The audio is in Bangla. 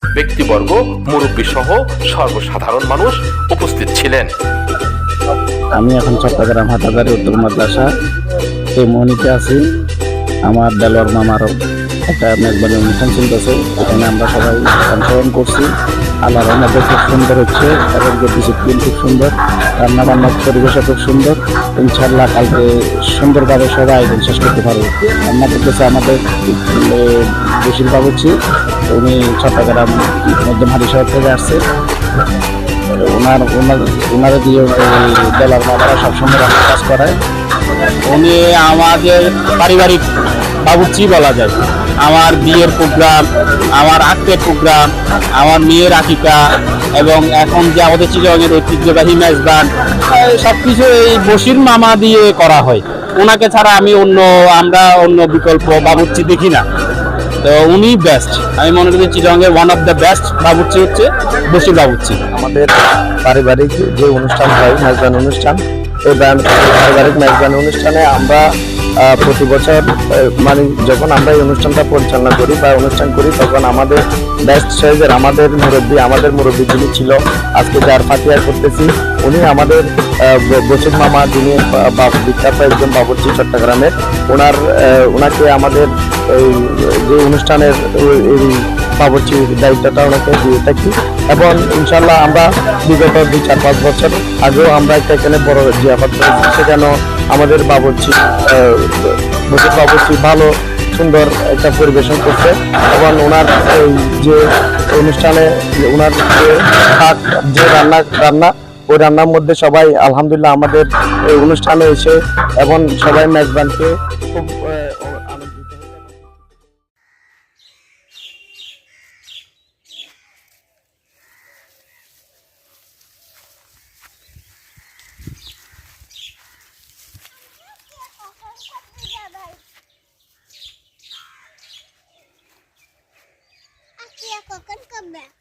ব্যক্তিবর্গ, মুরব্বী সহ সর্বসাধারণ মানুষ উপস্থিত ছিলেন। আমি এখন চট্টগ্রাম হাটাজারি উত্তর মাদ্রাসা এই মোহনীতে আছি। আমার দেলোয়ার মামারও একটা মেজবানি অনুষ্ঠান চলতেছে, এখানে আমরা সবাই অংশগ্রহণ করছি। আল্লাহর রহমতে খুব সুন্দর হচ্ছে এবং ডিসিপ্লিন খুব সুন্দর, রান্না বান্নার পরিবেশও খুব সুন্দর। ইনশাল্লাহ কালকে সুন্দরভাবে সবাই আয়োজন শেষ করতে পারবে। রান্না করতেছে আমাদের বশির বাবুর্চি, উনি চট্টগ্রাম মধ্যমহারি শহর থেকে আসছে। ওনারা দিয়ে দেলার বাবারা সবসময় রান্না কাজ করায়। উনি আমাদের পারিবারিক বাবুর্চি বলা যায়। আমার বিয়ের প্রোগ্রাম, আমার আত্মের প্রোগ্রাম, আমার মেয়ের আকিকা এবং এখন যে আমাদের চিরঙের ঐতিহ্যবাহী মেজবান, সব কিছু এই বশির মামা দিয়ে করা হয়। ওনাকে ছাড়া আমরা অন্য বিকল্প বাবুর্চি দেখি না। তো উনি বেস্ট, আমি মনে করি চিরঙের ওয়ান অফ দ্য বেস্ট বাবুর্চি হচ্ছে বশির বাবুর্চি। আমাদের পারিবারিক যে অনুষ্ঠান হয় মেজবান অনুষ্ঠান, এই পারিবারিক মেজবান অনুষ্ঠানে আমরা প্রতি বছর মানে যখন আমরা এই অনুষ্ঠানটা পরিচালনা করি বা অনুষ্ঠান করি, তখন আমাদের বেস্ট সাইজের আমাদের মুরব্বী যিনি ছিল, আজকে যার ফাতিয়া করতেছি, উনি আমাদের বশির মামা, যিনি বিখ্যাত একজন বাবুর্চি চট্টগ্রামের। ওনাকে আমাদের এই যে অনুষ্ঠানের এই বাবুর্চি দায়িত্বটা ওনাকে দিয়ে থাকি। এবং ইনশাল্লাহ আমরা বিগত 2-4-5 বছর আগেও আমরা এখানে বড় জিয়াফত করেছি, সেখানে আমাদের বশির বাবুর্চি ভালো সুন্দর একটা পরিবেশন করছে। এবং ওনার যে অনুষ্ঠানে ওনার যে রান্না ওই রান্নার মধ্যে সবাই আলহামদুলিল্লাহ আমাদের এই অনুষ্ঠানে এসে এবং সবাই মেজবানকে খুব আনন্দিত হয়েছে। Aku ya kokon kembang.